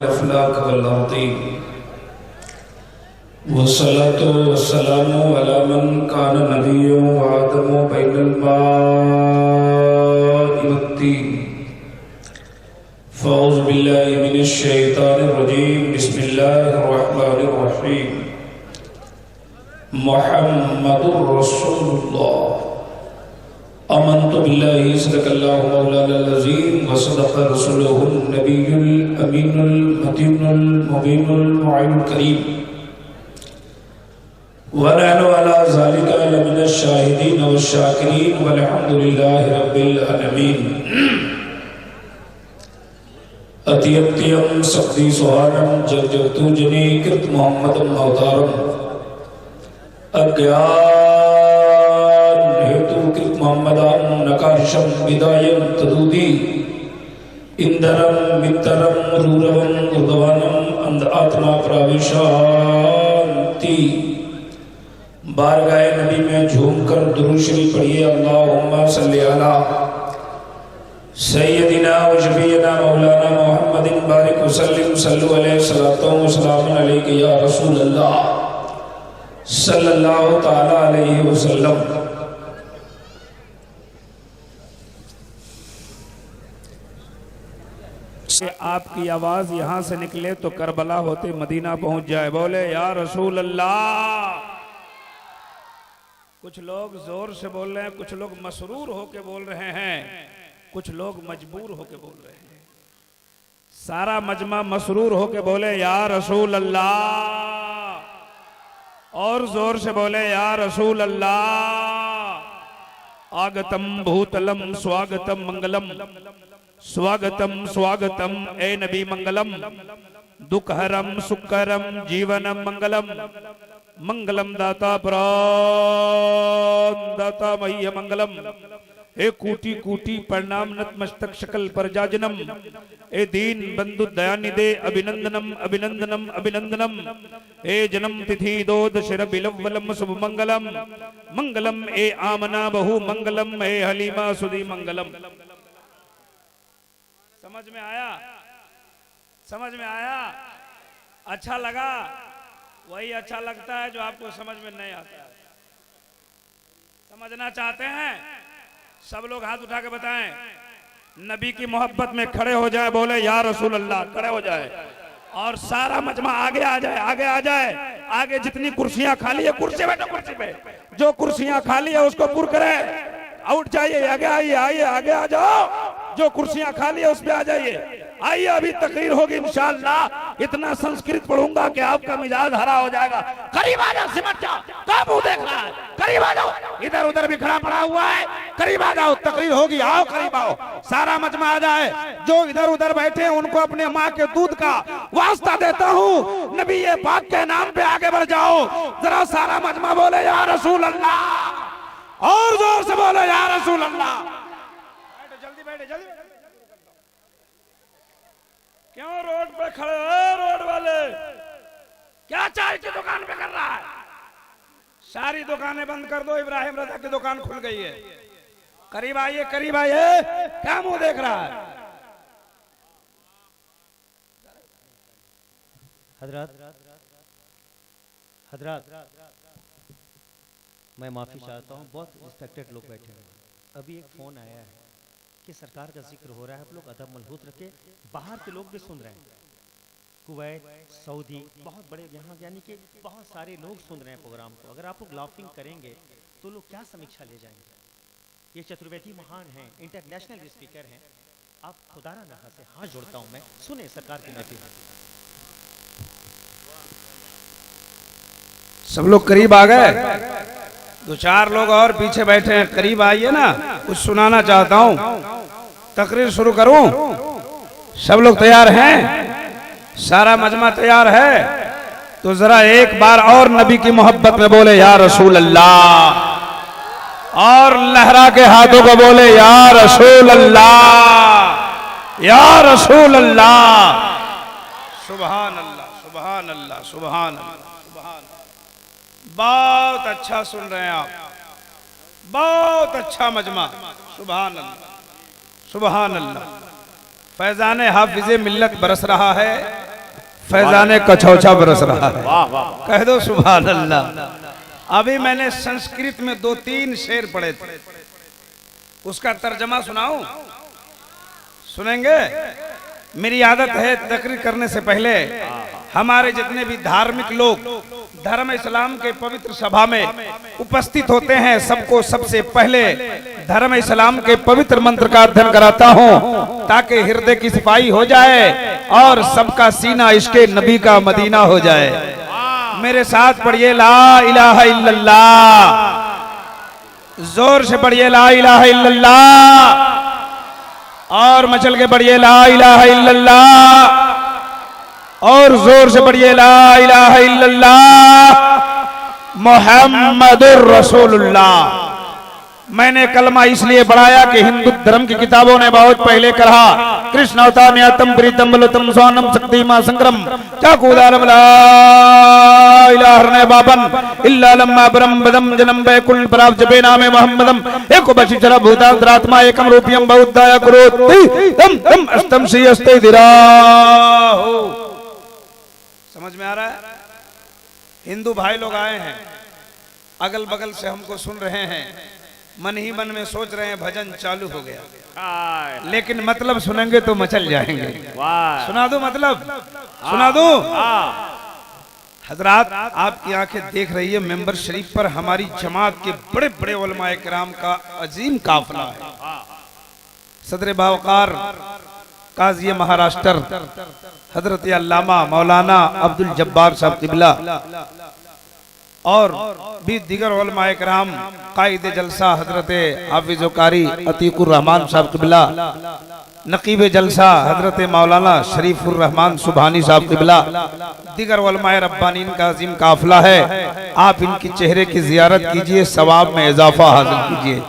अफ़लाक वल अर्दी वस्सलातु वस्सलामु अला मन कान नबिय्युन व आदमु बैनल माइ वत्तीन फ़अऊज़ु बिल्लाहि मिनश शैतानिर रजीम बिस्मिल्लाहिर रहमानिर रहीम मुहम्मदुर रसूलुल्लाह आमन्तु बिल्लाहि सदक़ल्लाहु मौलाना अज़ीम व सदक़ रसूलुहुन नबियुल अमीनुल मतीनुल मुबीनुल मुइनुल करीम व नहनु अला ज़ालिका लमिनश शाहिदीन व शाकिरीन वल्हम्दुलिल्लाहि रब्बिल आलमीन। अतियत्यम सख्ती सुहारम जगजगतु जनी कृत मोहम्मदम अवतारम अज्ञान हेतु कृत मोहम्मदान नकारिशम विदायम तदूदी इंदरम मित्रम रूरवम उर्दवानम अंध आत्मा प्राविशांति। बारगाह नबी में झूमकर दुरूद शरीफ पढ़िए। अल्लाहुम्मा सल्ली अला सय्यदिना व शफीना मौलाना मुहम्मदिन बारिक वसल्लिम सल्लु अलैहि सलातो व सलामुन अलैका या रसूल अल्लाह सल्लल्लाहु ताला अलैहि वसल्लम। आपकी आवाज यहां से निकले तो करबला होते मदीना पहुंच जाए। बोले या रसूल अल्लाह। कुछ लोग जोर से बोल रहे हैं, कुछ लोग मसरूर होके बोल रहे हैं, कुछ लोग मजबूर होके बोल रहे हैं। सारा मजमा मसरूर होके बोले या रसूल अल्लाह, और जोर से बोले या रसूल अल्लाह। आगतम भूतलम स्वागतम मंगलम स्वागतम स्वागतम ए नबी मंगलम दुखहरम सुखहरम जीवनम मंगलम मंगलम दाता प्राण दाता मह्य मंगलम ए कूटी कूटी प्रणाम नतमस्तक शकल पर जाजनम ए दीन बंधु दयानिदे अभिनंदनम अभिनंदनम अभिनंदनम ए जन्म तिथि दो दशर बिलवलम शुभ मंगलम मंगलम ए आमना बहु मंगलम ए हलीमा सुदी मंगलम। समझ में आया? समझ में आया? अच्छा लगा? वही अच्छा लगता है जो आपको समझ में नहीं आता है। समझना चाहते हैं? सब लोग हाथ उठा के बताएं। नबी की मोहब्बत में खड़े हो जाए, बोले या रसूल अल्लाह, खड़े हो जाए। और सारा मजमा आगे आ जाए, आगे आ जाए। आगे जितनी कुर्सियां खाली है, कुर्सी बैठो, कुर्सी पे जो कुर्सियां खाली है उसको पुर करे। आउट जाइए, आगे आइए, आइए आगे आ जाओ। जो कुर्सियां खाली है उस पे आ जाइए। आइए अभी तकरीर होगी इंशाअल्लाह। इतना संस्कृत पढ़ूंगा कि आपका मिजाज हरा हो जाएगा। करीब आ जाओ, सिमट जाओ, कहाँ मुंह देख रहा है? करीब आ जाओ, इधर उधर बिखरा पड़ा हुआ है, करीब आ जाओ, तकरीर होगी, आओ करीब आओ। सारा मजमा आ जाए। जो इधर उधर बैठे हैं उनको अपने माँ के दूध का वास्ता देता हूँ, नबी ये पाक के नाम पे आगे बढ़ जाओ। जरा सारा मजमा बोले या रसूल अल्लाह, और जोर से बोले या रसूल अल्लाह। जल्दी बैठे, जल्दी। क्यों रोड पे खड़े हो? रोड वाले क्या चाय की दुकान पे कर रहा है? सारी दुकानें बंद कर दो, इब्राहिम रजा की दुकान खुल गई है। करीब आइए, करीब आइए, क्या मुंह देख रहा है? हजरत हजरत मैं माफ़ी चाहता हूँ, बहुत रिस्पेक्टेड लोग बैठे हैं। अभी एक फ़ोन आया है कि सरकार का जिक्र हो रहा है, आप लोग अदब मलहूज रखे। बाहर के लोग भी सुन रहे हैं, कुवैत, सऊदी, बहुत बड़े यहाँ यानी कि बहुत सारे लोग सुन रहे हैं प्रोग्राम को। अगर आप लोग लाफिंग करेंगे तो लोग क्या समीक्षा ले जाएंगे? ये चतुर्वेदी महान हैं, इंटरनेशनल स्पीकर हैं। आप खुदारा नहा से हाथ जोड़ता हूँ मैं, सुने सरकार की महफिल। सब लोग करीब आ गए? दो चार लोग और पीछे बैठे हैं, करीब आइए ना, कुछ सुनाना चाहता हूं। तकरीर शुरू करूं? सब लोग तैयार हैं? सारा मजमा तैयार है? तो जरा एक बार और नबी की मोहब्बत में बोले या रसूल अल्लाह, और लहरा के हाथों को बोले या रसूल अल्लाह, या रसूल अल्लाह। सुभान अल्लाह, सुभान अल्लाह, सुभान अल्लाह। बहुत अच्छा सुन रहे हैं आप, बहुत अच्छा मजमा। सुभान अल्लाह, सुभान अल्लाह। फैजान हाफिज़े मिल्लत बरस रहा है, फैजान कछौछा बरस रहा है। कह दो सुभान अल्लाह। अभी मैंने संस्कृत में 2-3 शेर पढ़े थे, उसका तर्जमा सुनाऊं? सुनेंगे? मेरी आदत है तकरीर करने से पहले हमारे जितने भी धार्मिक लोग धर्म इस्लाम के पवित्र सभा में उपस्थित होते हैं, सबको सबसे पहले धर्म इस्लाम के पवित्र मंत्र का अध्ययन कराता हूं, ताकि हृदय की सफाई हो जाए और सबका सीना इश्के नबी का मदीना हो जाए। मेरे साथ पढ़िए ला इलाहा इल्लल्लाह, जोर से पढ़िए ला इलाहा इल्लल्लाह, और मचल के पढ़िए ला इलाहा इल्लल्लाह, और जोर से पढ़िए ला इलाहा इल्लल्लाह मुहम्मदुर रसूलुल्लाह। मैंने कलमा इसलिए बढ़ाया कि हिंदू धर्म की किताबों ने बहुत पहले कहा, कृष्ण अवतार न्यातम प्रीतम बलतम स्वानम शक्ति मां संक्रम चाकूदारम ला इलाहा बाबन इल्ला लम्मा ब्रह्म बदम जन्म बैकुल प्राप्त जबे नामे मोहम्मदम एको बशिचरा भूतांतरात्मा एकम रूपियम बहुदाय करोति तम तम अष्टम श्रीस्ते दिराहो। समझ में आ रहा है? हिंदू भाई लोग आए हैं, अगल बगल से हमको सुन रहे हैं, मन ही मन में सोच रहे हैं भजन चालू हो गया, लेकिन मतलब सुनेंगे तो मचल जाएंगे। सुना दो मतलब, सुना दो। हजरात, आपकी आंखें देख रही है मेंबर शरीफ पर हमारी जमात के बड़े बड़े उलमाए किराम का अजीम काफिला है। सदर बावकार काजी महाराष्ट्र हजरत अल्लामा मौलाना अब्दुल जब्बार साहब किबला और भी दीगर उलमाए किराम, कायदे जलसा हजरत हाफिज कारी अतीकुर रहमान साहब किबला, नकीब जलसा हजरत मौलाना शरीफुर रहमान सुभानी साहब किबला, दीगर उलमाए रब्बानीन का अजीम काफिला है। आप इनकी चेहरे की जियारत कीजिए, सवाब में इजाफा हासिल कीजिए।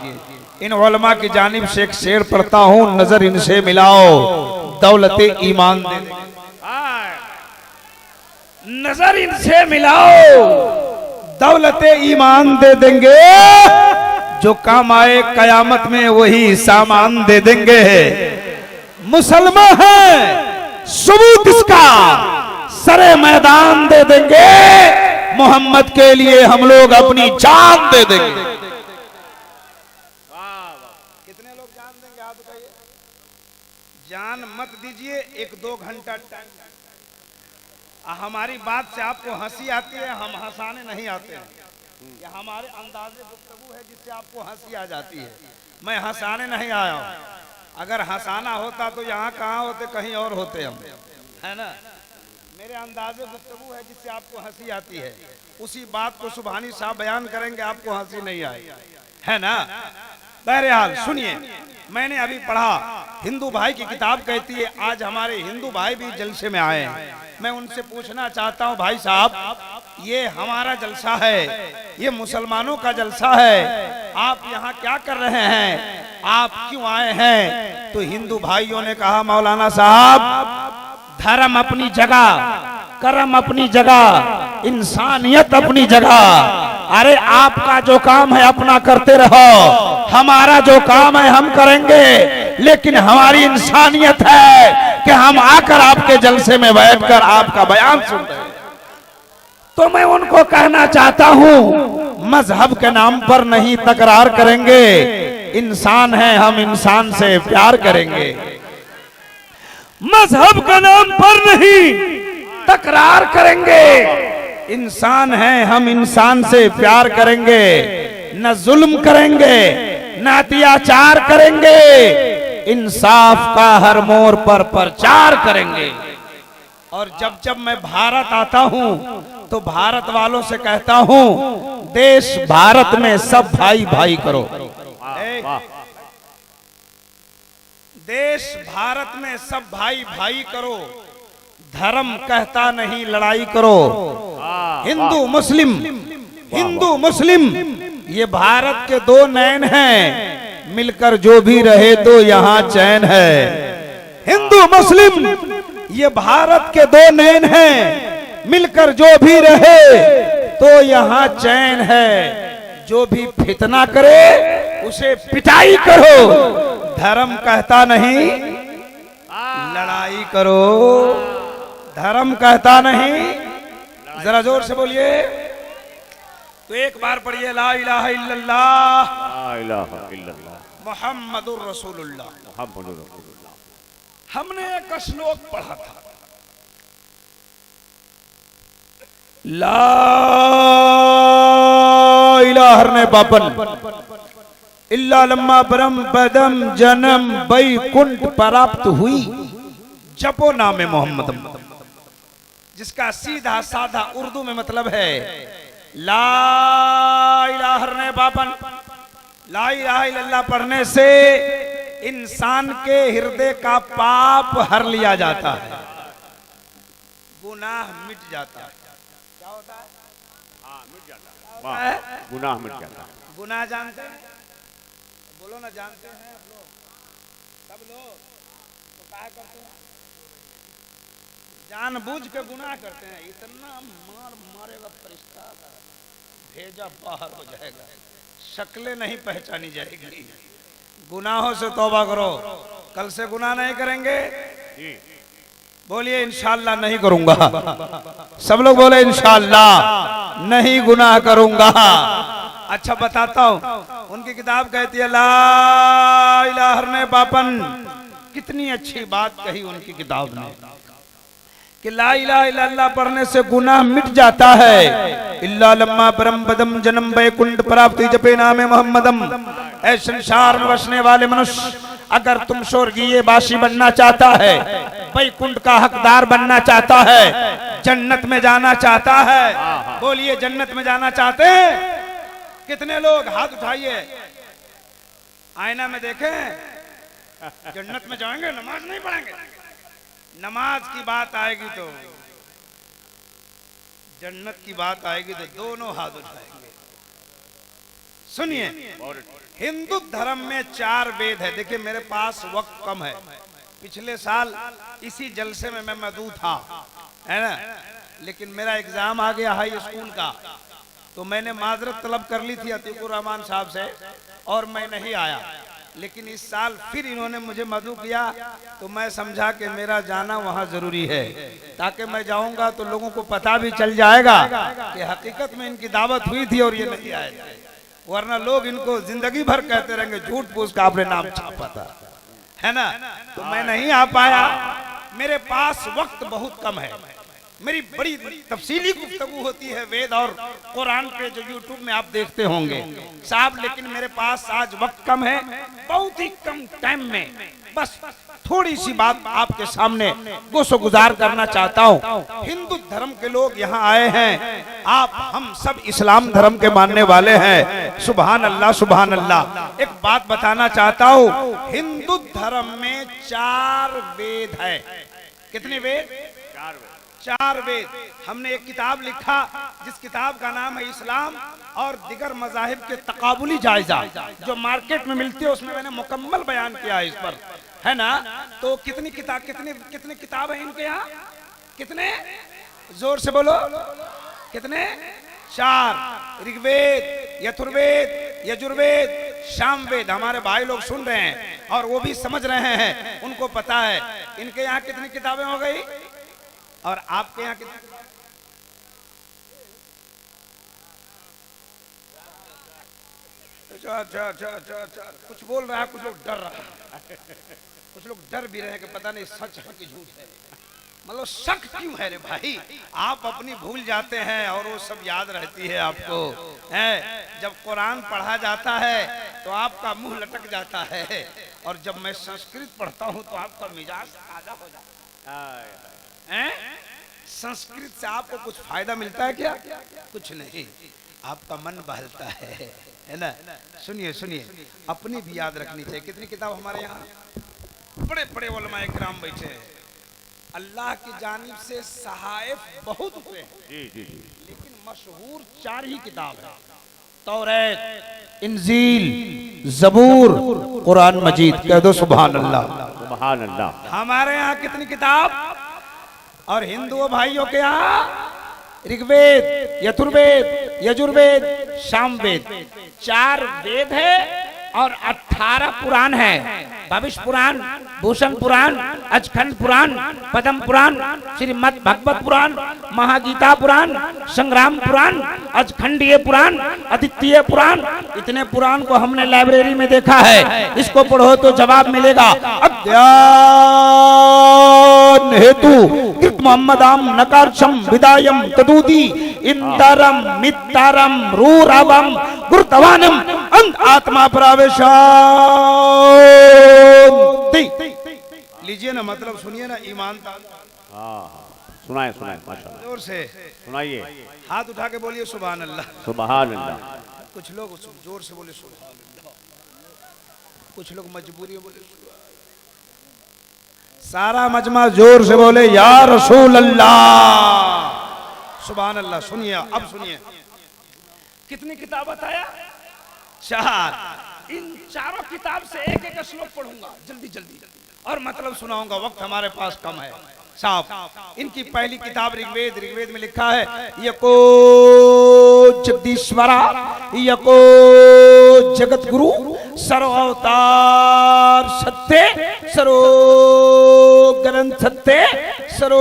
इन उलमा की जानिब से एक शेर पढ़ता हूँ, नजर इनसे मिलाओ दौलते ईमान दे देंगे। नजर इनसे मिलाओ दौलते ईमान दे देंगे, जो काम आए कयामत में वही सामान दे देंगे। मुसलमान है सबूत इसका, सरे मैदान दे देंगे, मोहम्मद के लिए हम लोग अपनी जान दे देंगे। कितने लोग जान देंगे आप बताइए? जान मत दीजिए, 1-2 घंटा टाइम। हमारी बात से आपको हंसी आती है, हम हंसाने नहीं आते हैं। ये हमारे अंदाजे गुफ्तगू है जिससे आपको हंसी आ जाती है। मैं हंसाने नहीं आया हूं। अगर हंसाना होता तो यहाँ कहाँ होते, कहीं और होते हम, है ना? मेरे अंदाजे गुफ्तगू है जिससे आपको हंसी आती है। उसी बात को सुभानी साहब बयान करेंगे, आपको हंसी नहीं आएगी, है ना? बहरहाल सुनिए, मैंने अभी पढ़ा, हिंदू भाई की किताब कहती है, आज हमारे हिंदू भाई भी जलसे में आए हैं। मैं उनसे पूछना चाहता हूं, भाई साहब, ये हमारा जलसा है, ये मुसलमानों का जलसा है, आप यहाँ क्या कर रहे हैं, आप क्यों आए हैं? तो हिंदू भाइयों ने कहा, मौलाना साहब, धर्म अपनी जगह, कर्म अपनी जगह, इंसानियत अपनी जगह। अरे आपका जो काम है अपना करते रहो, हमारा जो काम है हम करेंगे, लेकिन हमारी इंसानियत है कि हम आकर आपके जलसे में बैठकर आपका बयान सुन रहे हैं। तो मैं उनको कहना चाहता हूं, मजहब के नाम पर नहीं तकरार करेंगे, इंसान है हम इंसान से प्यार करेंगे। मजहब के नाम पर नहीं तकरार करेंगे, इंसान है हम इंसान से प्यार करेंगे, न जुल्म करेंगे न अत्याचार करेंगे, इंसाफ का हर मोड़ पर प्रचार करेंगे। और जब जब मैं भारत आता हूं तो भारत वालों से कहता हूं, देश भारत में सब भाई भाई करो। देश भारत में सब भाई भाई करो, धर्म कहता नहीं लड़ाई करो। हिंदू मुस्लिम, हिंदू मुस्लिम ये भारत के 2 नैन हैं, मिलकर जो भी रहे तो यहाँ चैन है। हिंदू मुस्लिम ये भारत के 2 नैन हैं, मिलकर जो भी रहे तो यहाँ चैन है। जो भी फितना करे उसे पिटाई करो, धर्म कहता नहीं लड़ाई करो, धर्म कहता नहीं। जरा जोर से बोलिए। तो एक बार पढ़िए ला इलाहा इल्लल्लाह ला इलाहा इल्लल्लाह मुहम्मदुर रसूलुल्लाह। मुहम्मदुर रसूलुल्लाह। हमने एक श्लोक पढ़ा था, ला इलाहा ने बापन इल्ला लम्मा परम पदम जन्म बैकुंठ प्राप्त हुई जपो नामे मोहम्मद, जिसका सीधा साधा उर्दू में मतलब है ला इलाहा ने बापन, ला इलाहा इल्लल्लाह पढ़ने से इंसान के हृदय का पाप हर लिया जाता है, गुनाह मिट जाता है। क्या होता है? हाँ मिट जाता है, गुनाह मिट जाता है। गुनाह जानते हैं? बोलो ना, जानते हैं आप लोग? सब लोग तो क्या करते हैं? जानबूझ के गुनाह करते हैं। इतना मार मारेगा फरिश्ता, भेजा बाहर हो जाएगा, शक्लें नहीं पहचानी जाएगी। गुनाहों से तौबा करो, कल से गुनाह नहीं करेंगे। बोलिए इंशाअल्लाह नहीं करूंगा। सब लोग बोले इंशाअल्लाह नहीं गुनाह करूंगा। अच्छा बताता हूं, उनकी किताब कहती है ला इलाहा ने बापन। कितनी अच्छी बात कही उनकी किताब ने कि ला इलाहा इल्लल्लाह पढ़ने से गुनाह मिट जाता है। इल्ला लम्मा परम पदम जन्म बैकुंठ प्राप्ति जपे नामे मोहम्मदम। ऐ संसार में बसने वाले मनुष्य, अगर तुम स्वर्गीय वासी बनना चाहता है, बैकुंठ का हकदार बनना चाहता है, जन्नत में जाना चाहता है, बोलिए जन्नत में जाना चाहते हैं? कितने लोग हाथ उठाइए, आईना में देखें। जन्नत में जाएंगे, नमाज नहीं पढ़ेंगे। नमाज की बात आएगी तो, जन्नत की बात आएगी तो दोनों हाथ उठाएंगे। सुनिए, हिंदू धर्म में 4 वेद है। देखिए मेरे पास वक्त कम है, पिछले साल इसी जलसे में मैं मौजूद था, है ना, लेकिन मेरा एग्जाम आ गया हाई स्कूल का, तो मैंने माजरत तलब कर ली थी अतीकुर रहमान साहब से और मैं नहीं आया। लेकिन इस साल फिर इन्होंने मुझे मदऊ किया, तो मैं समझा कि मेरा जाना वहाँ जरूरी है, ताकि मैं जाऊंगा तो लोगों को पता भी चल जाएगा कि हकीकत में इनकी दावत हुई थी और ये नहीं आए थे। वरना लोग इनको जिंदगी भर कहते रहेंगे झूठ पूछ का आपने नाम छापा था, है ना। तो मैं नहीं आ पाया, मेरे पास वक्त बहुत कम है। मेरी बड़ी तफसीली गुफ्तगू होती है वेद और कुरान पे, जो यूट्यूब में आप देखते होंगे साहब, लेकिन मेरे पास आज वक्त कम है। बहुत ही कम टाइम में बस थोड़ी सी बात आपके सामने गुज़ार करना चाहता हूँ। हिंदू धर्म के लोग यहाँ आए हैं, आप हम सब इस्लाम धर्म के मानने वाले हैं। सुभान अल्लाह सुभान अल्लाह। एक बात बताना चाहता हूँ, हिंदू धर्म में 4 वेद है। कितने वेद? 4 वेद। हमने एक किताब लिखा जिस किताब का नाम है इस्लाम और दिगर मज़ाहिब के तकाबुली जायजा, जो मार्केट में मिलती है, उसमें मैंने मुकम्मल बयान किया है इस पर, है ना। तो कितनी किताब है इनके यहाँ? कितने? जोर से बोलो। कितने? 4। ऋग्वेद, यजुर्वेद, यजुर्वेद, सामवेद। हमारे भाई लोग सुन रहे हैं और वो भी समझ रहे हैं, उनको पता है। इनके यहाँ कितनी किताबें हो गई और आपके यहाँ कितनी? अच्छा, कुछ बोल रहा है, कुछ लोग डर रहा है, कुछ लोग डर भी रहे हैं कि पता नहीं सच है कि झूठ है। मतलब शक क्यों है रे भाई? आप अपनी भूल जाते हैं और वो सब याद रहती है आपको, है। जब कुरान पढ़ा जाता है तो आपका मुंह लटक जाता है, और जब मैं संस्कृत पढ़ता हूँ तो आपका मिजाज ताजा हो जाता है। संस्कृत से आपको कुछ फायदा मिलता है क्या? कुछ नहीं, आपका मन बहलता है ना। सुनिए सुनिए, अपनी भी याद रखनी चाहिए। कितनी किताब हमारे यहाँ? बड़े बड़े उलमाए किराम बैठे हैं, अल्लाह की जानिब से सहायफ बहुत हुए हैं, लेकिन मशहूर 4 ही किताब है। तौरात, इंजील, जबूर, कुरान मजीद। कह दो सुभान अल्लाह सुभान अल्लाह। हमारे यहाँ कितनी किताब? और हिंदुओं भाइयों के यहाँ ऋग्वेद, यजुर्वेद, यजुर्वेद, सामवेद। 4 वेद है और 18 पुराण है। भविष्य पुराण, भूषण पुराण, अचखंड पुराण, पद्म पुराण, श्रीमद् भागवत पुराण, महागीता पुराण, संग्राम पुराण, अचखंडीय पुराण, अद्वितीय पुराण, इतने पुराण को हमने लाइब्रेरी में देखा है। इसको पढ़ो तो जवाब मिलेगा। अध्ययन हेतु कृत मोहम्मदाम नकारशम विदायम तदूदी इंदरम मित्तरम रूरवम गुरुतवानम अंत आत्मा प्रवेशांति। लीजिए ना, मतलब सुनिए ना, ईमानदार। हाँ सुनाए सुनाए माशाल्लाह, जोर से सुनाइए। हाथ उठा के बोलिए सुभान अल्लाह। सुभान अल्लाह। कुछ लोग जोर से बोले सुभान अल्लाह, कुछ लोग मजबूरी में बोले सुभान। सारा मजमा जोर से बोले या रसूल अल्लाह, सुभान अल्लाह। सुनिए, अब सुनिए। कितनी किताब बताया? 4। इन चारों किताब से एक एक श्लोक पढ़ूंगा जल्दी जल्दी। और मतलब सुनाऊंगा, वक्त हमारे पास कम है साहब। इनकी पहली किताब ऋग्वेद। ऋग्वेद में लिखा है यको जगदीश्वरा यको जगत गुरु सर्व अवतार सत्य सर्व ग्रंथ सत्य सर्व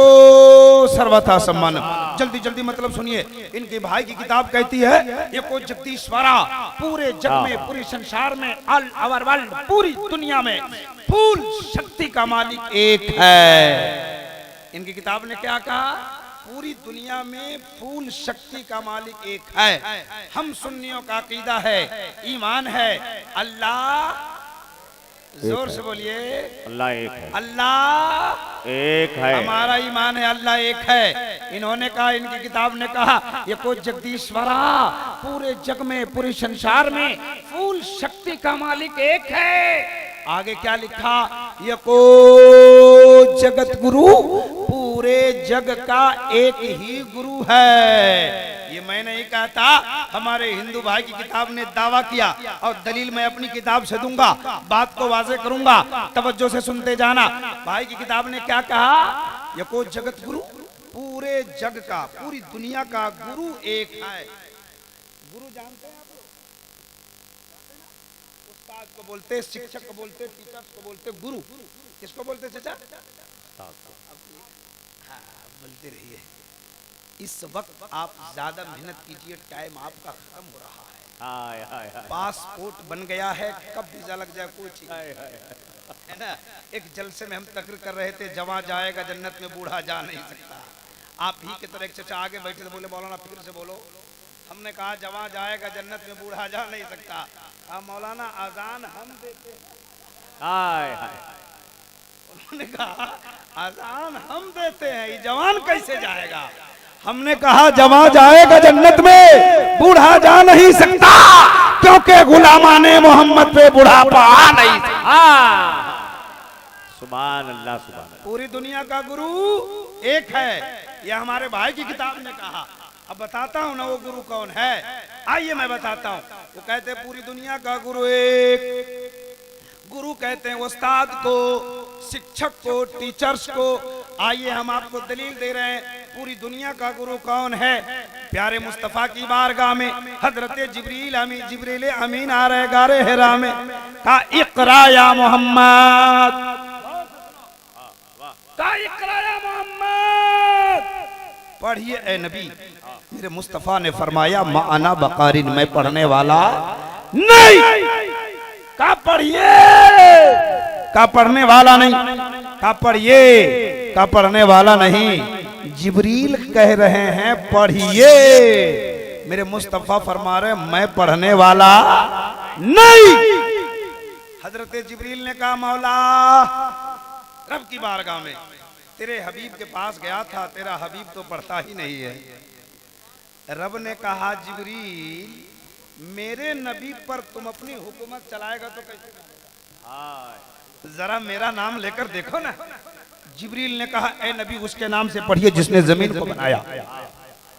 सर्वथा सम्मान। जल्दी जल्दी मतलब सुनिए। इनके भाई की किताब कहती है यको जगदीश्वरा, पूरे जग में, पूरे संसार में, ऑल ओवर वर्ल्ड, पूरी दुनिया में फूल शक्ति का मालिक एक है। इनकी किताब ने क्या कहा? पूरी दुनिया में फूल शक्ति का मालिक एक है। हम सुन्नियों का अकीदा है, ईमान है, अल्लाह, जोर से बोलिए, अल्लाह एक है। अल्लाह एक है। हमारा ईमान है, अल्लाह एक है। इन्होंने कहा, इनकी किताब ने कहा ये को जगदीश्वरा, पूरे जग में, पूरे संसार में फूल शक्ति का मालिक एक है। आगे क्या लिखा? ये को जगत गुरु, पूरे जग का एक ही गुरु है। ये मैं नहीं कहता, हमारे हिंदू भाई की किताब ने दावा किया और दलील मैं अपनी किताब से दूंगा। बात को वाजे करूंगा, तवज्जो से सुनते जाना। भाई की किताब ने क्या कहा? ये को जगत गुरु, पूरे जग का, पूरी दुनिया का गुरु एक है। गुरु जानते हैं आप लोग? उस्ताद को बोलते, शिक्षक को बोलते, टीचर्स को बोलते गुरु। किसको बोलते चाचा? हाँ, बोलते रहिए। इस वक्त आप ज्यादा मेहनत कीजिए, टाइम आपका खत्म हो रहा है। हाय हाय हाय। पासपोर्ट बन गया है, कब वीजा लग जाए कोई ठीक है ना। एक जलसे में हम तकरीर कर रहे थे, जवां जाएगा जन्नत में, बूढ़ा जा नहीं सकता। आप ही की तरह एक चाचा आगे बैठे थे, बोले मौलाना फिर से बोलो। हमने कहा जवां जाएगा जन्नत में, बूढ़ा जा नहीं सकता। मौलाना अजान हम देते हैं। हाय हाय। उन्होंने कहा अजान हम देते हैं, ये जवान कैसे जाएगा? हमने कहा जवां जाएगा जन्नत में, बूढ़ा जा नहीं सकता, क्योंकि गुलामाने मोहम्मद पे बुढ़ापा आ नहीं सकता। सुभान अल्लाह सुभान अल्लाह। पूरी दुनिया का गुरु एक है, यह हमारे भाई की किताब ने कहा। अब बताता हूं ना वो गुरु कौन है। आइए मैं बताता हूं। वो कहते हैं पूरी दुनिया का गुरु एक। गुरु कहते हैं उस्ताद को, शिक्षक को, टीचर्स को। आइए हम आपको दलील दे रहे हैं पूरी दुनिया का गुरु कौन है। प्यारे मुस्तफा की बारगाह में हजरत जिब्रील अमीन आ रहे गारे हिरा में, का इकरा या मोहम्मद, का इकरा या मोहम्मद, पढ़िए ए नबी। मेरे मुस्तफा ने फरमाया माना बकारिन, मैं पढ़ने वाला नहीं। का पढ़िए, का पढ़ने वाला नहीं, का पढ़िए, का पढ़ने वाला नहीं। जिब्रील कह रहे हैं पढ़िए, मेरे मुस्तफा फरमा रहे मैं पढ़ने वाला नहीं। हजरत जिब्रील ने कहा मौला, रब की बारगाह में तेरे हबीब के पास गया था, तेरा हबीब तो पढ़ता ही नहीं है। रब ने कहा जिब्रील, मेरे नबी पर तुम अपनी हुकूमत चलाएगा तो कैसे? जरा मेरा नाम लेकर देखो ना। जिब्रील ने कहा ए नबी, उसके नाम से पढ़िए जिसने जमीन को बनाया।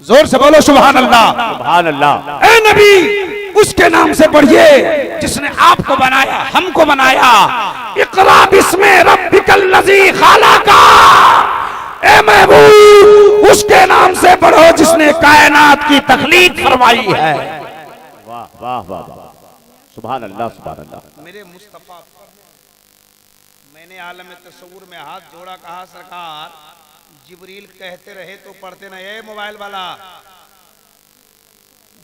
जोर से बोलो सुभान अल्लाह। सुभान अल्लाह। ए नबी, उसके नाम से पढ़िए जिसने आपको बनाया, हमको बनाया। इक़रा बिस्मि रब्बिकल लज़ी खलक़ा। ए महबूब, उसके नाम से पढ़ो जिसने कायनात की तख्लीक फरमाई है। वाह वाह वाह वाह। सुभान अल्लाह सुभान अल्लाह। मेरे मुस्तफा मैंने आलम तस्वुर में हाथ जोड़ा, कहा सरकार जिब्रील कहते रहे तो पढ़ते नहीं, ए मोबाइल वाला,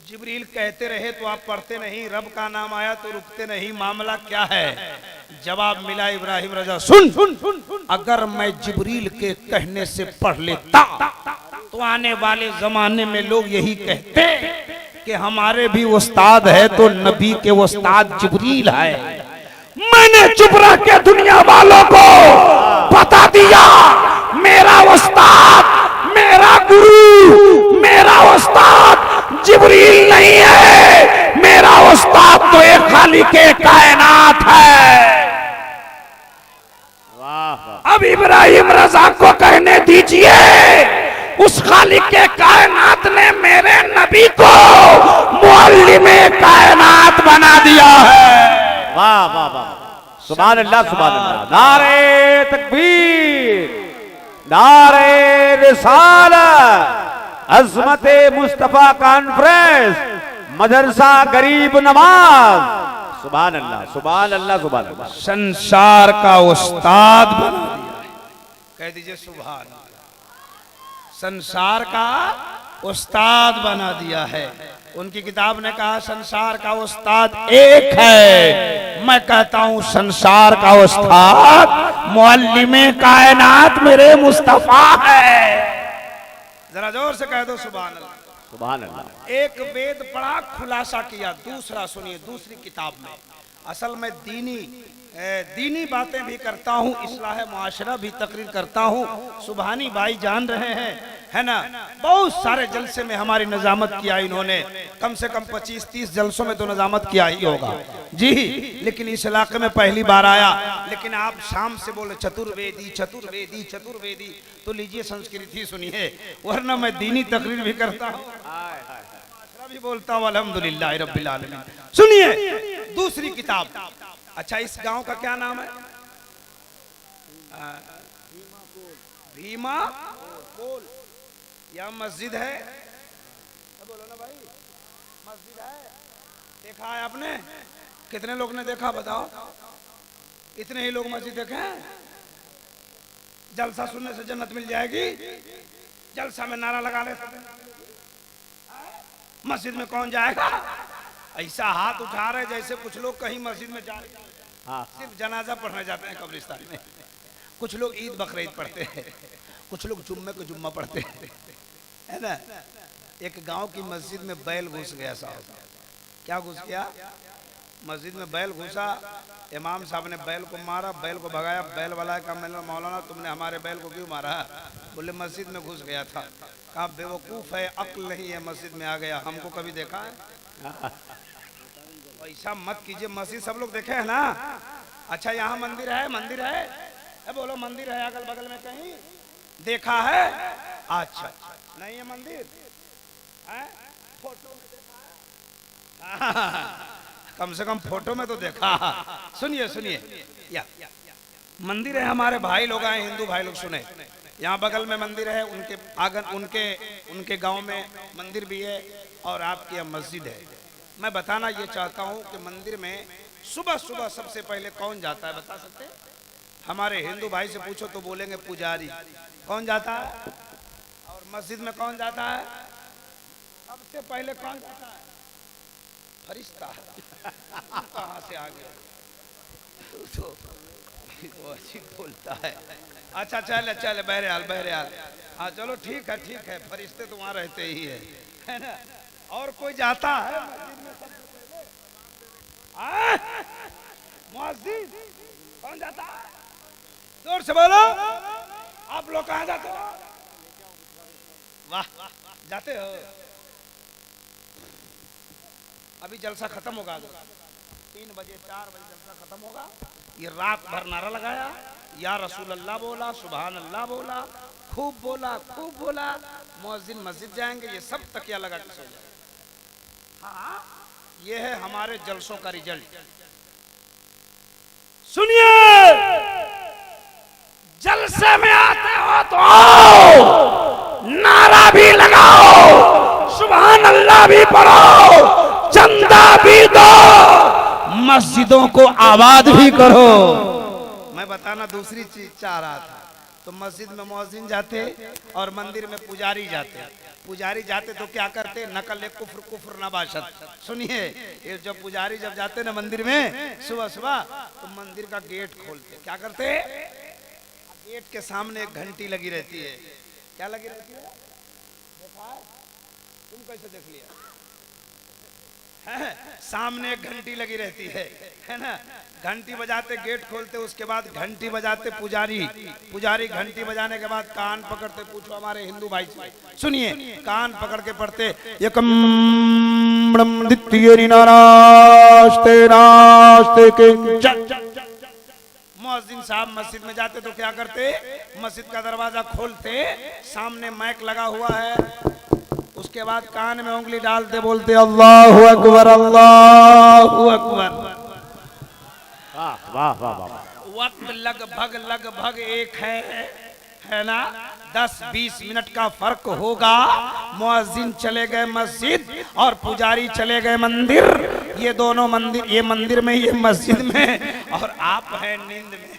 जिब्रील कहते रहे तो आप पढ़ते नहीं, रब का नाम आया तो रुकते नहीं, मामला क्या है? जवाब मिला इब्राहिम रजा, सुन अगर मैं जिब्रील के कहने से पढ़ लेता तो आने वाले जमाने में लोग यही कहते कि हमारे भी उस्ताद है तो नबी के उस्ताद जिब्रील है। मैंने चुप रह के दुनिया वालों को बता दिया मेरा उस्ताद, मेरा गुरु, मेरा उस्ताद जिब्रील नहीं है, मेरा उस्ताद तो एक खालिक कायनात है। अब इब्राहिम रजा को कहने दीजिए, उस खालिक के कायनात ने मेरे नबी को मुअल्लिमे कायनात बना दिया है। वाह वाह वाह, सुभान अल्लाह सुभान अल्लाह। नारे तकबीर, नारे रिसालत, अज़मते मुस्तफा कॉन्फ्रेंस, मदरसा गरीब नवाज। सुभान अल्लाह सुभान अल्लाह सुभान अल्लाह। संसार का उस्ताद बना दिया है, कह दीजिए सुभान अल्लाह। संसार का उस्ताद बना दिया है। उनकी किताब ने कहा संसार का उस्ताद एक है, मैं कहता हूं संसार का उस्ताद मुअल्लिमे कायनात मेरे मुस्तफा है। जरा जोर से कह दो सुभान अल्लाह सुभान अल्लाह। एक वेद पढ़ा, खुलासा किया। दूसरा सुनिए, दूसरी किताब में असल में दीनी बातें भी करता हूँ, इस्लाह मुआशरा भी तकरीर करता हूँ। सुभानी भाई जान रहे हैं, है ना, बहुत सारे जलसे में हमारी नजामत किया इन्होंने, कम से कम 25-30 जलसों में तो नजामत किया ही होगा जी। लेकिन इस इलाके में पहली बार आया। लेकिन आप शाम से बोले चतुर्वेदी चतुर्वेदी चतुर्वेदी, तो लीजिए संस्कृति सुनिए, वरना मैं दीनी तकरीर भी करता हूँ, भी बोलता हूँ अल्हम्दुलिल्लाह रब्बिल आलमीन। सुनिए दूसरी किताब। अच्छा, इस गांव का क्या नाम है? भीमा पोल। यह मस्जिद है, बोलो ना भाई, मस्जिद है। देखा है आपने? कितने लोग ने देखा बताओ? इतने ही लोग मस्जिद देखे हैं। जलसा सुनने से जन्नत मिल जाएगी? जलसा में नारा लगा ले, मस्जिद में कौन जाएगा? ऐसा हाथ उठा रहे जैसे कुछ लोग कहीं मस्जिद में जा रहे, सिर्फ जनाजा पढ़ने जाते हैं कब्रिस्तान में। कुछ लोग ईद बकरीद पढ़ते हैं, कुछ लोग जुम्मे को जुम्मा पढ़ते हैं, है ना। एक गांव की मस्जिद में बैल घुस गया साहब। क्या घुस गया? मस्जिद में बैल घुसा। इमाम साहब ने बैल को मारा, बैल को भगाया। बैल वाला का मौलाना तुमने हमारे बैल को क्यों मारा? बोले मस्जिद में घुस गया था। कहा बेवकूफ है, अक्ल नहीं है, मस्जिद में आ गया। हमको कभी देखा है? ऐसा मत कीजिए, मस्जिद सब लोग देखे है ना। अच्छा, यहाँ मंदिर है, मंदिर है, बोलो मंदिर है अगल बगल में कहीं देखा है? अच्छा, नहीं है मंदिर है? फोटो में देखा है? कम से कम फोटो में तो देखा। सुनिए सुनिए, या मंदिर है, हमारे भाई लोग आए, हिंदू भाई लोग सुने। यहाँ बगल में मंदिर है, उनके आंगन, उनके गांव में मंदिर भी है और आपकी यहाँ मस्जिद है। मैं बताना ये चाहता हूँ कि मंदिर में सुबह सुबह सबसे पहले कौन जाता है, बता सकते हैं? हमारे हिंदू भाई से पूछो तो बोलेंगे पुजारी। कौन जाता है? और मस्जिद में कौन जाता है? सबसे पहले कौन जाता है? फरिश्ता। कहाँ से आ गया? तो अच्छी बोलता है। अच्छा चले बहरहाल। हाँ चलो ठीक है, फरिश्ते तो वहाँ रहते ही है ना। और कोई जाता है मस्जिद में सबसे पहले? मस्जिद कौन जाता है? जोर से बोलो, आप लोग कहाँ जाते हो? वाह, जाते हो। अभी जलसा खत्म होगा, 3 बजे 4 बजे जलसा खत्म होगा। ये रात भर नारा लगाया, या रसूल अल्लाह बोला, सुभान अल्लाह बोला, खूब बोला। मुअज्जिन मस्जिद जाएंगे, ये सब तकिया लगा के सो जाए। हाँ, ये है हमारे जलसों का रिजल्ट। सुनिए, जलसे में आते हो तो आओ, नारा भी लगाओ, सुभान अल्लाह भी पढ़ो, चंदा भी दो, मस्जिदों को आबाद भी करो। मैं बताना दूसरी चीज चाह रहा था। तो मस्जिद में मुअज्जिन जाते और मंदिर में पुजारी जाते। पुजारी जाते तो क्या करते, नकल कुफ्र कुफ्र नबाशत। सुनिए, ये जब पुजारी जब जाते ना मंदिर में सुबह सुबह, तो मंदिर का गेट खोलते। क्या करते, गेट के सामने एक घंटी लगी रहती है। क्या लगी रहती है, देखा तुम कैसे देख लिया है? सामने एक घंटी लगी रहती है ना। घंटी बजाते, गेट खोलते, उसके बाद घंटी बजाते पुजारी। पुजारी घंटी बजाने के बाद कान पकड़ते। पूछो हमारे हिंदू भाई से, सुनिए, कान पकड़ के पढ़ते एकम द्वितीय नास्ते नास्ते किंचन। मुअज्जिन साहब मस्जिद में जाते तो क्या करते, मस्जिद का दरवाजा खोलते, सामने माइक लगा हुआ है, उसके बाद कान में उंगली डालते, बोलते अल्लाहु अकबर अल्लाहु अकबर। वाह वाह वाह वाह। वक्त लगभग एक है ना, 10-20 मिनट का फर्क होगा। मुअज्जिन चले गए मस्जिद और पुजारी चले गए मंदिर। ये दोनों मंदिर, ये मंदिर में, ये मस्जिद में, और आप हैं नींद में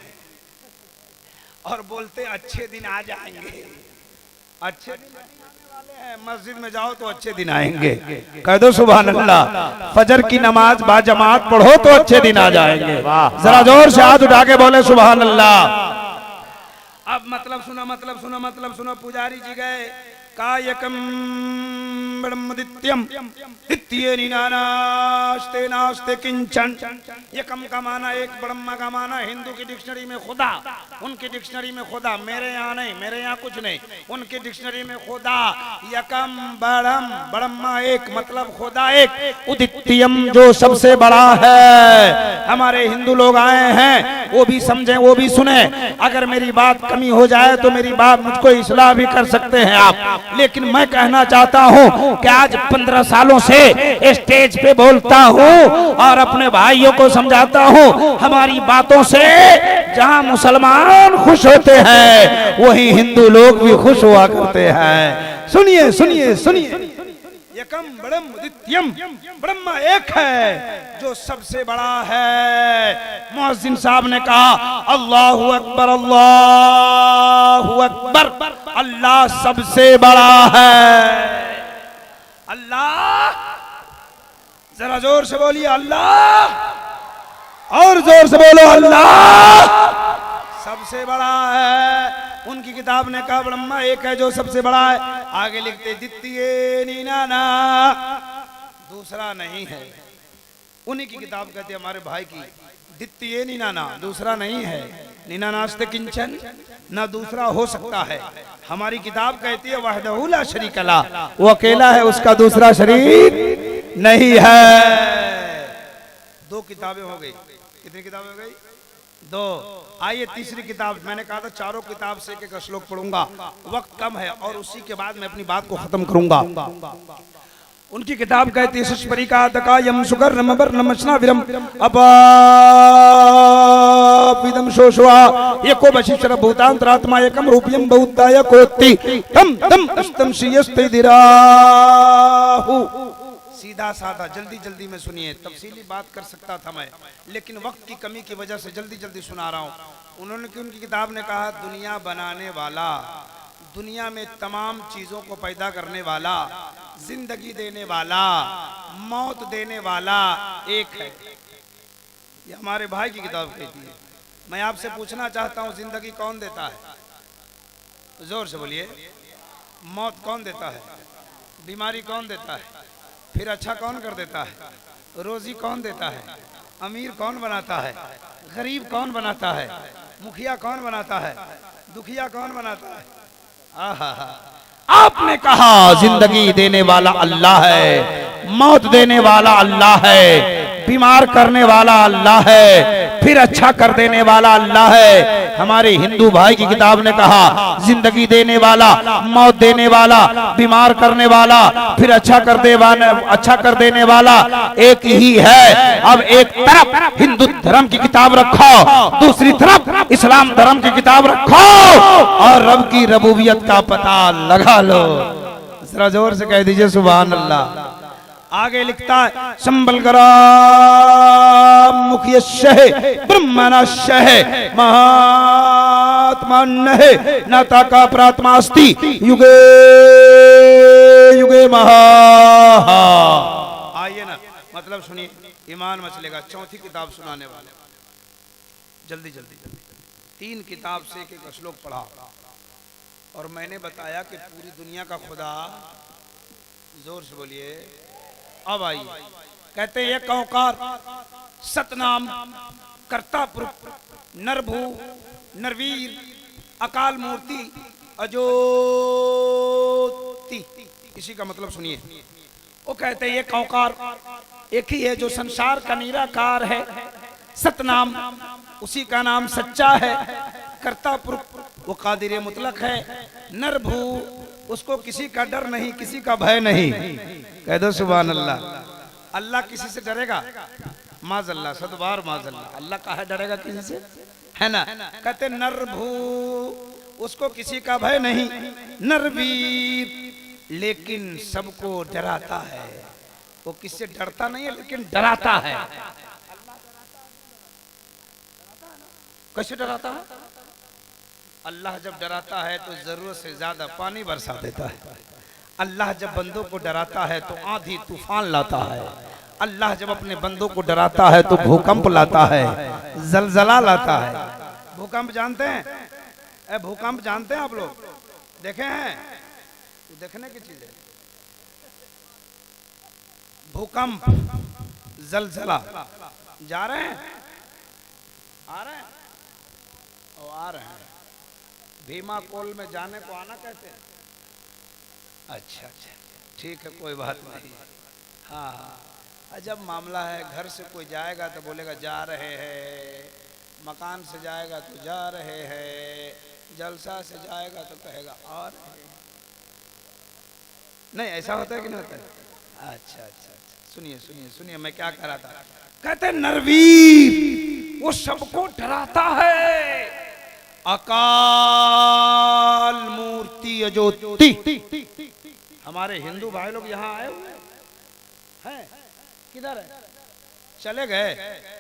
और बोलते अच्छे दिन आ जाएंगे। अच्छे दिन आने वाले हैं, मस्जिद में जाओ तो अच्छे दिन आएंगे। कह दो सुभान अल्लाह। फजर की नमाज बाजमात पढ़ो तो अच्छे दिन आ जाएंगे। जरा जोर से हाथ उठा के बोले सुभान अल्लाह। अब मतलब सुनो। पुजारी जी गए, कायकम ब्रह्मदित्यम द्वितीय नास्ते नास्ते किंचन। एकम का माना एक, ब्रह्मा का माना हिंदू की डिक्शनरी में खुदा, उनकी डिक्शनरी में खुदा, मेरे यहाँ नहीं, मेरे यहाँ कुछ नहीं, उनकी डिक्शनरी में खुदा। यकम ब्रह्मा एक, मतलब खुदा एक। उदित्यम जो सबसे बड़ा है। हमारे हिंदू लोग आए हैं, वो भी समझें, वो भी सुने। अगर मेरी बात कमी हो जाए तो मेरी बात मुझको इस्लाह भी कर सकते हैं आप। लेकिन मैं कहना चाहता हूं कि आज 15 सालों से स्टेज पे बोलता हूं और अपने भाइयों को समझाता हूं, हमारी बातों से जहां मुसलमान खुश होते हैं वहीं हिंदू लोग भी खुश हुआ करते हैं। सुनिए सुनिए सुनिए, एकम ब्रह्म द्वितीयम, ब्रह्मा एक है जो सबसे बड़ा है। मुअज्जिन साहब ने कहा अल्लाहु अकबर अल्लाहु अकबर, अल्लाह सबसे बड़ा है। अल्लाह, जरा जोर से बोलिए अल्लाह, और जोर से बोलो अल्लाह सबसे बड़ा है। उनकी किताब ने कहा ब्रह्मा एक है जो सबसे बड़ा है। आगे लिखते द्वितीय नीनाना, दूसरा नहीं है। उन्हीं की किताब कहते हमारे भाई की, द्वितीय नीनाना, दूसरा नहीं है। नीना नास्ते किंचन, ना दूसरा हो सकता है। हमारी किताब कहती है वहदहू ला शरीक ला, वो अकेला है, उसका दूसरा शरीक नहीं है। 2 किताबें हो गई। कितनी किताबें हो गई? 2। आइए तीसरी किताब। मैंने कहा था चारों किताब से एक श्लोक पढ़ूंगा, वक्त कम है और उसी के बाद मैं अपनी बात को खत्म करूंगा। उनकी किताब कहती है सुष्परिका दका यम सुगर नमबर नमस्ना विरम अपापिदम शोषवा एको बशिष्टर भूतांतरात्मा एकम रूपियम बहुताय कोत्ति तम तम अस्तम श्रीयस्ते दिराहु। सीधा साधा जल्दी जल्दी में सुनिए, तफसीली बात कर सकता था मैं, लेकिन वक्त की कमी की वजह से जल्दी जल्दी सुना रहा हूँ। उनकी किताब ने कहा दुनिया बनाने वाला, दुनिया में तमाम चीजों को पैदा करने वाला, जिंदगी देने वाला, मौत देने वाला एक है। ये हमारे भाई की किताब कहती है। मैं आपसे पूछना चाहता हूँ, जिंदगी कौन देता है? जोर से बोलिए। मौत कौन देता है? बीमारी कौन देता है? फिर अच्छा कौन कर देता है? रोजी कौन देता है? अमीर कौन बनाता है? गरीब कौन बनाता है? मुखिया कौन बनाता है? दुखिया कौन बनाता है? आपने कहा जिंदगी देने वाला अल्लाह है, मौत देने वाला अल्लाह है, बीमार करने वाला अल्लाह है, फिर अच्छा कर देने वाला अल्लाह है। हमारे हिंदू भाई की किताब ने कहा जिंदगी देने वाला, मौत देने वाला, बीमार करने वाला, फिर अच्छा कर देने वाला एक ही है। अब एक तरफ हिंदू धर्म की किताब रखो, दूसरी तरफ इस्लाम धर्म की किताब रखो और रब की रबूबियत का पता लगा लो। जरा जोर से कह दीजिए सुभान अल्लाह। आगे लिखता है संबलग्राम मुख्य ब्रह्मणस्य महात्मा नाता का प्रात्मास्ति युगे युगे महा। आइए ना, मतलब सुनिए, ईमान मचलेगा। चौथी किताब सुनाने वाले, जल्दी जल्दी जल्दी। 3 किताब से एक एक श्लोक पढ़ा और मैंने बताया कि पूरी दुनिया का खुदा, जोर से बोलिए। अब आइए, कहते हैं एक ओंकार सतनाम कर्ता पुरुष नरभू नरवीर अकाल मूर्ति अजोति। इसी का मतलब सुनिए। वो कहते हैं एक ओंकार एक ही है जो संसार का निराकार है। सतनाम उसी का नाम सच्चा है। कर्ता पुरुष वो कादिर मुतलक है। नरभू उसको किसी का डर नहीं, किसी का भय नहीं। कह दो सुभान अल्लाह। अल्लाह किसी से डरेगा? माज़अल्लाह, सदबार माज़अल्लाह। अल्लाह काहे डरेगा किसी से, है ना? कहते नरभू उसको किसी का भय नहीं। नरवीर लेकिन सबको डराता है। वो किससे डरता नहीं है लेकिन डराता है। कैसे डराता है? अल्लाह जब डराता है तो जरूरत से ज्यादा पानी बरसा देता है। अल्लाह जब बंदों को डराता है तो आंधी तूफान लाता है। अल्लाह जब अपने बंदों को डराता है तो भूकंप लाता है, जलजला लाता है। भूकंप जानते हैं? भूकंप जानते हैं आप लोग? देखे हैं? देखने की चीज है। भूकंप, जलजला। जा रहे हैं? आ रहे हैं? और आ रहे हैं। भीमा कोल में जाने को आना कहते हैं। अच्छा अच्छा, ठीक है, कोई बात नहीं। हाँ हाँ, जब मामला है घर से कोई जाएगा तो बोलेगा जा रहे हैं, मकान से जाएगा तो जा रहे हैं, जलसा से जाएगा तो कहेगा आ रहे हैं। नहीं, ऐसा होता है कि नहीं होता है? अच्छा अच्छा अच्छा, सुनिए सुनिए सुनिए, मैं क्या कह रहा था। कहते नरवीर वो सबको डराता है। अकाल मूर्ति अजोति। हमारे हिंदू भाई लोग यहाँ आए हुए हैं? किधर है? चले गए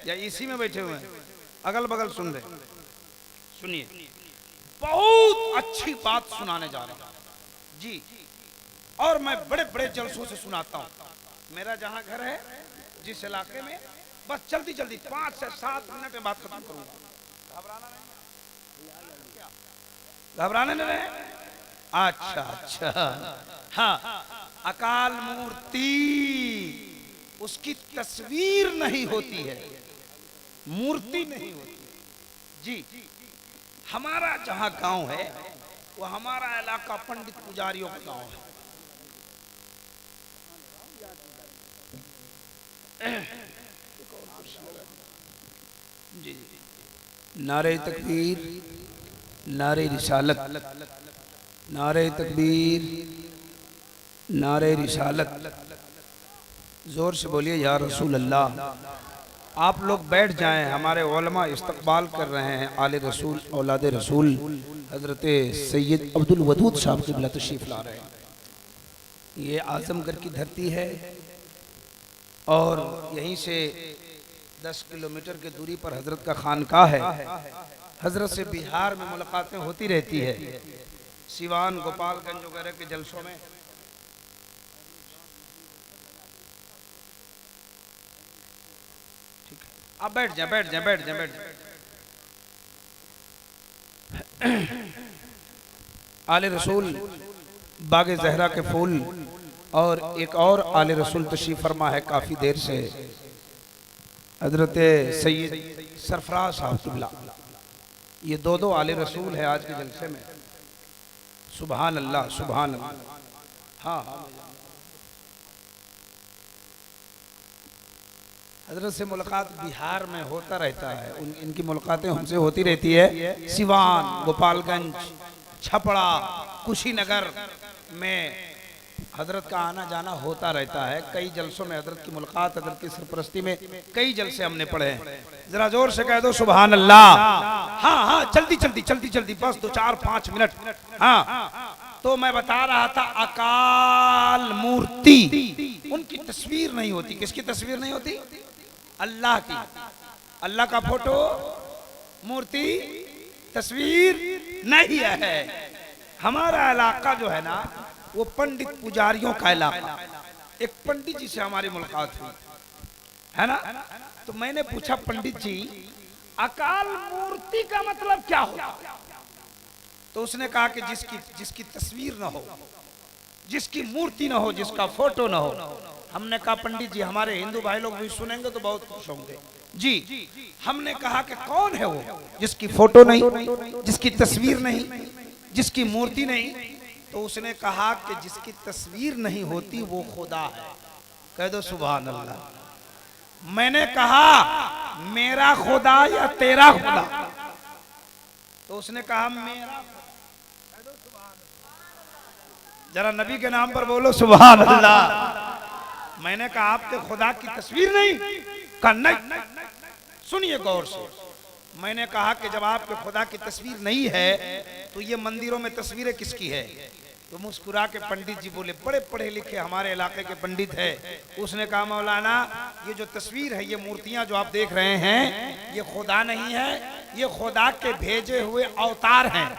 या इसी में बैठे हुए हैं? अगल बगल सुन रहे? सुनिए, बहुत अच्छी बात सुनाने जा रहा हूं जी। और मैं बड़े बड़े जलसों से सुनाता हूं। मेरा जहां घर है, जिस इलाके में, बस जल्दी जल्दी 5 से 7 मिनट में बात खत्म करूंगा। घबराने नहीं रहे? अच्छा अच्छा। हाँ, अकाल मूर्ति उसकी तस्वीर नहीं होती है, मूर्ति नहीं होती जी। हमारा जहां गांव है वो हमारा इलाका पंडित पुजारियों का गांव है। जी, नारे तकबीर, नारे रिसालत, नारे तकबीर, नारे रिसालत। जोर से बोलिए या रसूल अल्लाह। आप लोग बैठ जाएं, हमारे उलमा इस्तकबाल कर रहे हैं आले रसूल, औलाद रसूल हजरत सैयद अब्दुल वदूद साहब क़िबला तशरीफ ला रहे हैं। ये आजमगढ़ की धरती है और यहीं से 10 किलोमीटर की दूरी पर हजरत का खानकाह है। हजरत से बिहार में मुलाकातें होती रहती है, सिवान, गोपालगंज वगैरह के जलसों में। ठीक है, आप बैठ जाए, बैठ जाए, बैठ जाए, बैठ जाए। आले रसूल, बागे जहरा के फूल और एक और आले रसूल तशरीफ फरमा है काफी देर से, हजरत सैयद सरफराज साहब क़िबला। ये दो आले रसूल है आज के जलसे में। सुभान अल्लाह, सुभान अल्लाह। हाँ हाँ, हजरत से मुलाकात बिहार में होता रहता है। इनकी मुलाकातें हमसे होती रहती है। सिवान, गोपालगंज, छपड़ा, कुशीनगर में हजरत का आना जाना होता रहता है। कई जलसों में हजरत की मुलाकात, हजरत की सरपरस्ती में कई जलसे हमने पढ़े हैं। जरा जोर से कह दो सुभान अल्लाह। हाँ हाँ, जल्दी जल्दी जल्दी जल्दी, बस 2 4 5 मिनट। हाँ, तो मैं बता रहा था अकाल मूर्ति उनकी तस्वीर नहीं होती। किसकी तस्वीर नहीं होती? अल्लाह की। अल्लाह का फोटो, मूर्ति, तस्वीर नहीं है। हमारा इलाका जो है ना वो पंडित पुजारियों का इलाका। एक पंडित जी से हमारी मुलाकात हुई है ना, तो मैंने पूछा पंडित जी अकाल मूर्ति का मतलब क्या होता? तो उसने कहा कि जिसकी तस्वीर ना हो, जिसकी मूर्ति ना हो, जिसका फोटो ना हो। हमने कहा पंडित जी हमारे हिंदू भाई लोग भी सुनेंगे तो बहुत खुश होंगे जी। हमने कहा कि कौन है वो जिसकी फोटो नहीं, जिसकी तस्वीर नहीं, जिसकी मूर्ति नहीं? तो उसने कहा कि जिसकी तस्वीर नहीं होती वो खुदा है। कह दो सुभान अल्लाह। मैंने कहा मेरा खुदा या तेरा खुदा? तो उसने कहा मेरा। जरा नबी के नाम पर बोलो सुभान अल्लाह। मैंने कहा आपके खुदा की तस्वीर नहीं? कहा नहीं। सुनिए गौर से। मैंने कहा कि जब आपके खुदा की तस्वीर नहीं है तो ये मंदिरों में तस्वीरें किसकी है? तो मुस्कुरा के पंडित जी बोले, बड़े पढ़े लिखे हमारे इलाके के पंडित है। उसने कहा मौलाना ये जो तस्वीर है, ये मूर्तियां जो आप देख रहे हैं, ये खुदा नहीं है, ये खुदा के भेजे हुए अवतार हैं।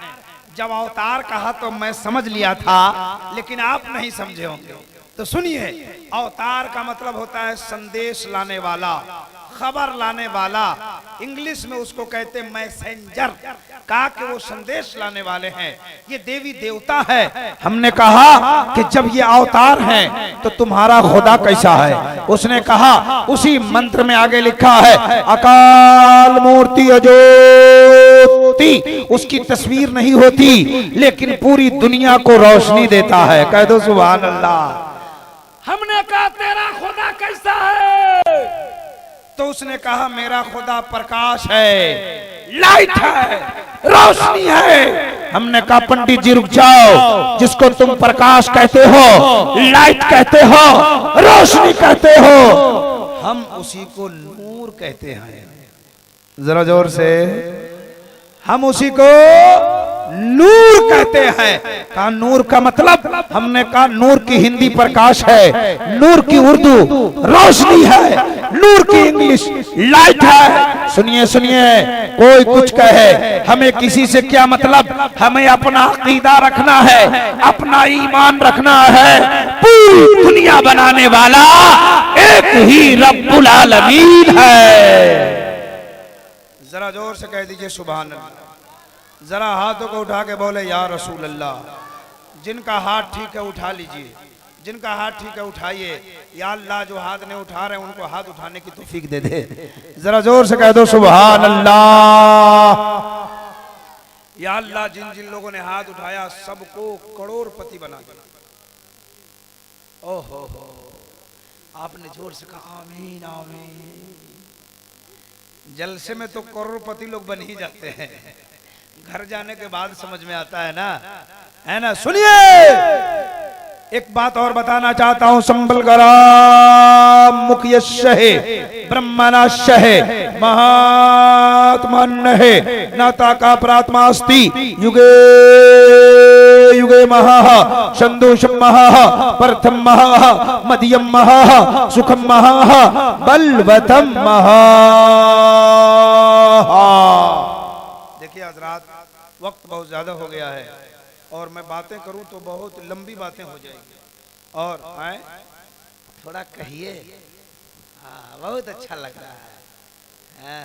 जब अवतार कहा तो मैं समझ लिया था, लेकिन आप नहीं समझे होंगे। तो सुनिए, अवतार का मतलब होता है संदेश लाने वाला, खबर लाने वाला। इंग्लिश में उसको कहते मैसेंजर। कहा कि वो संदेश लाने वाले हैं, ये देवी देवता है। हमने कहा कि जब ये अवतार हैं तो तुम्हारा खुदा कैसा है? उसने कहा उसी मंत्र में आगे लिखा है अकाल मूर्ति अज्योति। उसकी तस्वीर नहीं होती लेकिन पूरी दुनिया को रोशनी देता है। कह दो सुभान अल्लाह। हमने कहा तेरा खुदा कैसा है? तो उसने कहा मेरा खुदा प्रकाश है, लाइट है, रोशनी है। हमने कहा पंडित जी रुक जाओ, जिसको तुम प्रकाश कहते हो, लाइट कहते हो, रोशनी कहते हो, हम उसी को नूर कहते हैं। जरा जोर से। हम उसी को नूर कहते हैं। कहा नूर का मतलब? हमने कहा नूर की हिंदी प्रकाश है, नूर की उर्दू रोशनी है, नूर की इंग्लिश लाइट है। सुनिए सुनिए, कोई कुछ कहे, हमें किसी से क्या मतलब? हमें अपना अकीदा रखना है, अपना ईमान रखना है। पूरी दुनिया बनाने वाला एक ही रब्बुल आलमीन है। जरा जोर से कह दीजिए सुभान अल्लाह। जरा हाथों को उठा के बोले या रसूल अल्लाह। जिनका हाथ ठीक है उठा लीजिए, जिनका हाथ ठीक है उठाइए। या अल्लाह जो हाथ नहीं उठा रहे उनको हाथ उठाने की तौफीक दे दे। जरा जोर से कह दो सुभान अल्लाह। या अल्लाह जिन जिन लोगों ने हाथ उठाया सबको करोड़पति बना दिया। ओहो हो, आपने जोर से कहा आमीन आमीन। जलसे में तो करोड़पति लोग बन ही जाते हैं, घर जाने के बाद समझ में आता है ना। सुनिए, एक बात और बताना चाहता हूं। संबल गरा मुख्य है, ब्रह्मनाश है, महात्मा है, नाता का प्रात्मा अस्ति, युगे युगे महा संदोषम महा प्रथम महा मध्यम महा सुखम महा बलवतम महा। देखिए हजरात, वक्त बहुत ज्यादा हो गया है और मैं बातें करूं तो बहुत लंबी बातें हो जाएंगी। और आए थोड़ा कहिए, बहुत अच्छा लग रहा है।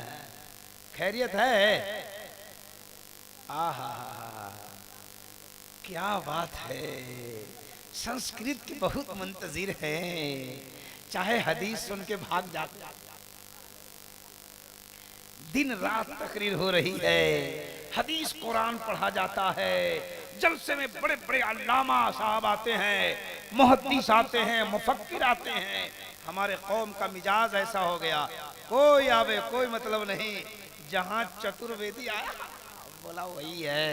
खैरियत है? आहा क्या बात है। संस्कृत की बहुत मुंतजिर है, चाहे हदीस सुन के भाग जाते, दिन रात तकरीर हो रही है, हदीस कुरान पढ़ा जाता है, जलसे में बड़े बड़े अल्लामा साहब आते हैं, मुहद्दिस आते हैं, मुफक्किर आते हैं। हमारे कौम का मिजाज ऐसा हो गया, कोई आवे कोई मतलब नहीं। जहां चतुर्वेदी आया बोला वही है।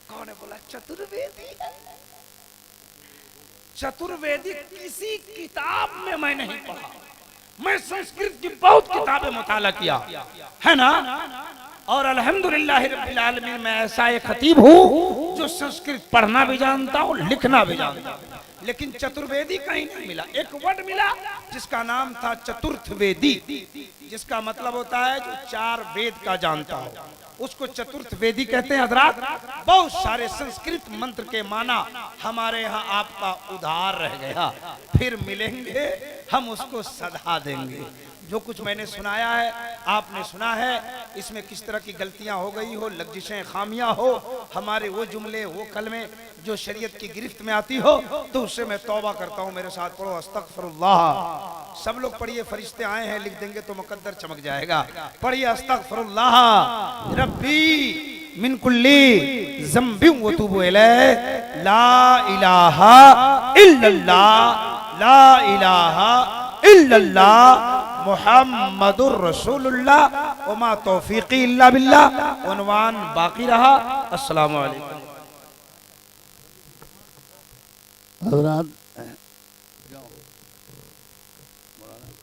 कौन है? बोला चतुर्वेदी है। चतुर्वेदी किसी किताब में मैं नहीं पढ़ा, मैं संस्कृत की बहुत किताबें मुताला किया है ना। और अल्हम्दुलिल्लाह रब्बिल आलमीन मैं ऐसा एक खतीब हूँ जो जो संस्कृत पढ़ना भी जानता हूँ, लिखना भी जानता हूँ, लेकिन चतुर्वेदी कहीं नहीं मिला। एक वर्ड मिला जिसका नाम था चतुर्थ वेदी, जिसका मतलब होता है जो 4 वेद का जानता हो, उसको चतुर्थ वेदी कहते हैं। हजरात, बहुत सारे संस्कृत मंत्र के माना हमारे यहाँ आपका उधार रह गया, फिर मिलेंगे हम उसको सधा देंगे। जो कुछ मैंने सुनाया है, आपने सुना है, इसमें किस तरह की गलतियां हो गई हो, लग्जिशें, खामियां हो, हमारे वो जुमले, वो कलमे जो शरीयत की गिरफ्त में आती हो, तो उससे मैं तौबा करता हूं। मेरे साथ पढ़ो, अस्तगफिरुल्लाह। सब लोग पढ़िए, फरिश्ते आए हैं, लिख देंगे तो मुकद्दर चमक जाएगा। पढ़िए, अस्तगफिरुल्लाह रब्बी मिन कुल्ली ज़ंबिन व तुबू इलैह, ला इलाहा इल्लल्लाह, ला इलाहा इल्लल्लाह मुहम्मदुर रसूलुल्लाह व मा तौफीकी इल्ला बिल्लाह। उन्वान बाकी रहा। अस्सलामु अलैकुम। हज़रात